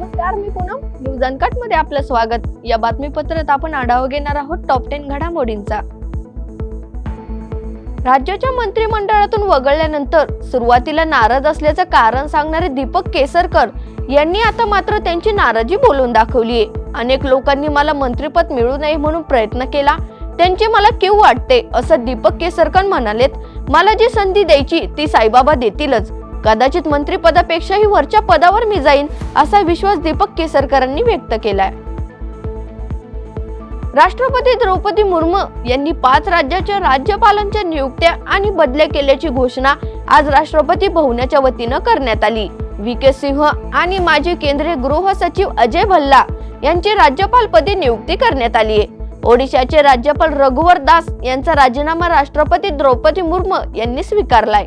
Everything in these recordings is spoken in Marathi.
नमस्कार, मी पूनम. न्यूज अनकट मध्ये आपलं स्वागत. या बातमीपत्रात आपण आढावा घेणार आहोत टॉप 10 घडामोडींचा. राज्याच्या मंत्रिमंडळातून वगळल्यानंतर सुरुवातीला नाराज असल्याचं कारण सांगणारे दीपक केसरकर यांनी आता मात्र त्यांची नाराजी बोलून दाखवली आहे. अनेक लोकांनी मला मंत्रिपद मिळू नये म्हणून प्रयत्न केला, त्यांची मला कीव वाटते असं दीपक केसरकर म्हणालेत. मला जी संधी द्यायची ती साईबाबा देतीलच. कदाचित मंत्रिपदापेक्षाही वरच्या पदावर मी जाईन असा विश्वास दीपक केसरकरांनी व्यक्त केलाय. राष्ट्रपती द्रौपदी मुर्मू यांनी 5 राज्याच्या राज्यपालांच्या नियुक्त्या आणि बदल्या केल्याची घोषणा आज राष्ट्रपती भवनाच्या वतीनं करण्यात आली. व्ही.के. सिंह आणि माजी केंद्रीय गृह सचिव अजय भल्ला यांची राज्यपालपदी नियुक्ती करण्यात आली आहे. ओडिशाचे राज्यपाल रघुवर दास यांचा राजीनामा राष्ट्रपती द्रौपदी मुर्मू यांनी स्वीकारलाय.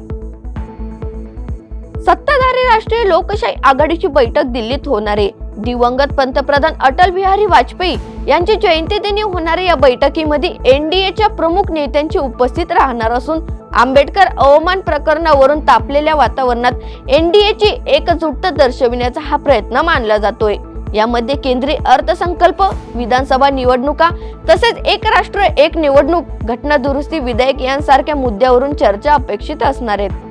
सत्ताधारी राष्ट्रीय लोकशाही आघाडीची बैठक दिल्लीत होणार आहे. दिवंगत पंतप्रधान अटल बिहारी वाजपेयी यांची जयंती दिनी होणाऱ्या या बैठकीमध्ये एनडीएच्या प्रमुख नेत्यांची उपस्थित राहणार असून आंबेडकर अवमान प्रकरणावरून तापलेल्या वातावरणात एनडीएची एकजुटता दर्शविण्याचा हा प्रयत्न मानला जातोय. यामध्ये केंद्रीय अर्थसंकल्प, विधानसभा निवडणुका तसेच एक राष्ट्र एक निवडणूक, घटना दुरुस्ती विधेयक यांसारख्या मुद्द्यावरून चर्चा अपेक्षित असणार आहेत.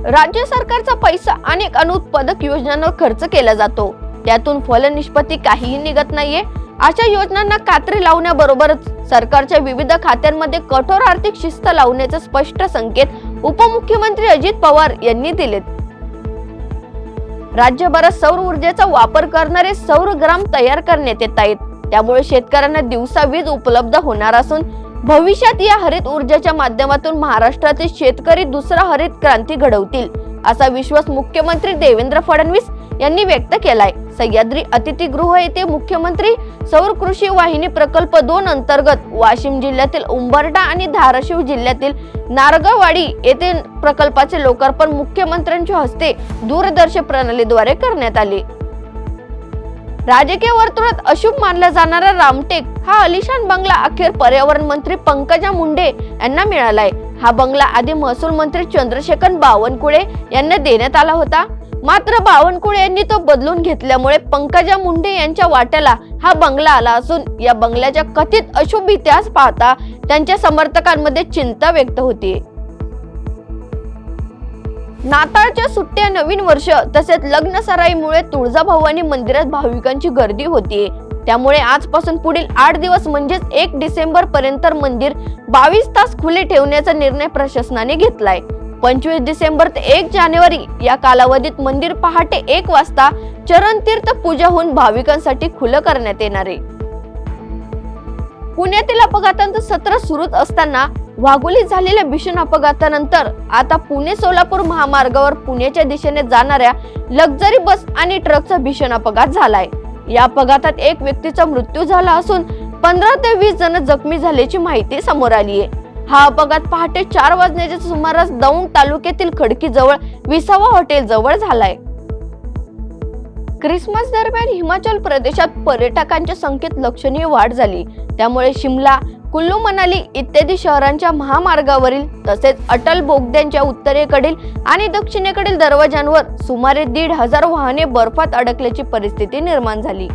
राज्य सरकारचा पैसा अनेक अनुत्पादक योजनांवर खर्च केला जातो, त्यातून फलनिष्पत्ती काहीही निघत नाहीये. अशा योजनांना कात्री लावण्याबरोबरच सरकारच्या विविध खात्यांमध्ये कठोर आर्थिक शिस्त लावण्याचे स्पष्ट संकेत उपमुख्यमंत्री अजित पवार यांनी दिलेत. राज्यभरात सौर ऊर्जेचा वापर करणारे सौर ग्राम तयार करण्यात येत आहेत. त्यामुळे शेतकऱ्यांना दिवसा वीज उपलब्ध होणार असून भविष्यात या हरित ऊर्जेच्या माध्यमातून महाराष्ट्रातील शेतकरी दुसरा हरित क्रांती घडवतील असा विश्वास मुख्यमंत्री देवेंद्र फडणवीस यांनी व्यक्त केलाय. सह्याद्री अतिथीगृह येथे मुख्यमंत्री सौर कृषी वाहिनी प्रकल्प 2 अंतर्गत वाशिम जिल्ह्यातील उंबरठा आणि धाराशिव जिल्ह्यातील नारगवाडी येथे प्रकल्पाचे लोकार्पण मुख्यमंत्र्यांच्या हस्ते दूरदर्शन प्रणालीद्वारे करण्यात आले. राजकीय वर्तुळात अशुभ मानला जाणारा रामटेक हा अलिशान बंगला अखेर पर्यावरण मंत्री पंकजा मुंडे यांना मिळालाय. हा बंगला आधी महसूल मंत्री चंद्रशेखर बावनकुळे यांना देण्यात आला होता, मात्र बावनकुळे यांनी तो बदलून घेतल्यामुळे पंकजा मुंडे यांच्या वाट्याला हा बंगला आला असून या बंगल्याच्या कथित अशुभ इतिहास पाहता त्यांच्या समर्थकांमध्ये चिंता व्यक्त होतीये. नाताळच्या सुट्ट्या, नवीन वर्ष तसेच लग्न सराईमुळे तुळजाभवानी मंदिरात भाविकांची गर्दी होतीये. त्यामुळे आजपासून पुढील 8 दिवस म्हणजेच 1 डिसेंबर पर्यंत मंदिर 22 तास खुले ठेवण्याचा निर्णय प्रशासनाने घेतलाय. 25 डिसेंबर ते 1 जानेवारी या कालावधीत मंदिर पहाटे 1 वाजता चरण तीर्थ पूजा होऊन भाविकांसाठी खुलं करण्यात येणार आहे. पुण्यातील अपघातांचं सत्र सुरूच असताना वाघोलीत झालेल्या भीषण अपघातानंतर आता पुणे सोलापूर महामार्गावर पुण्याच्या दिशेने जाणाऱ्या लक्झरी बस आणि ट्रकचा भीषण अपघात झालाय. या अपघातात एक व्यक्तीचा मृत्यू झाला असून 15 ते 20 जण जखमी झाल्याची माहिती समोर आली आहे. हा अपघात पहाटे 4 वाजण्याच्या सुमारास दौंड तालुक्यातील खडकी जवळ विसावा हॉटेल जवळ झालाय. ख्रिसमस दरम्यान हिमाचल प्रदेशात पर्यटकांच्या संख्येत लक्षणीय वाढ झाली. त्यामुळे शिमला, कुल्लू मनाली इत्यादी शहरांच्या महामार्गावरील तसेच अटल बोगद्यांच्या उत्तरेकडील आणि दक्षिणेकडील दरवाजांवर सुमारे 1,500 वाहने बर्फात अडकल्याची परिस्थिती निर्माण झाली.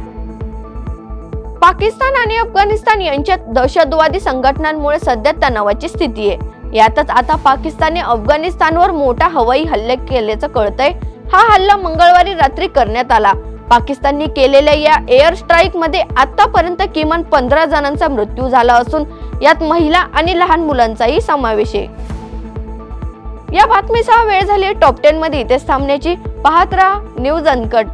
पाकिस्तान आणि अफगाणिस्तान यांच्यात दहशतवादी संघटनांमुळे सध्या तणावाची स्थिती आहे. यातच आता पाकिस्तानने अफगाणिस्तानवर मोठा हवाई हल्ला केल्याचं कळतंय. हा हल्ला मंगळवारी रात्री करण्यात आला. पाकिस्तानने केलेल्या या एअर स्ट्राईक मध्ये आतापर्यंत किमान 15 जणांचा मृत्यू झाला असून यात महिला आणि लहान मुलांचाही समावेश आहे. या बातमीसह वेळ झाली टॉप 10 मध्ये इथेच थांबण्याची. पाहत राहा न्यूज अनकट.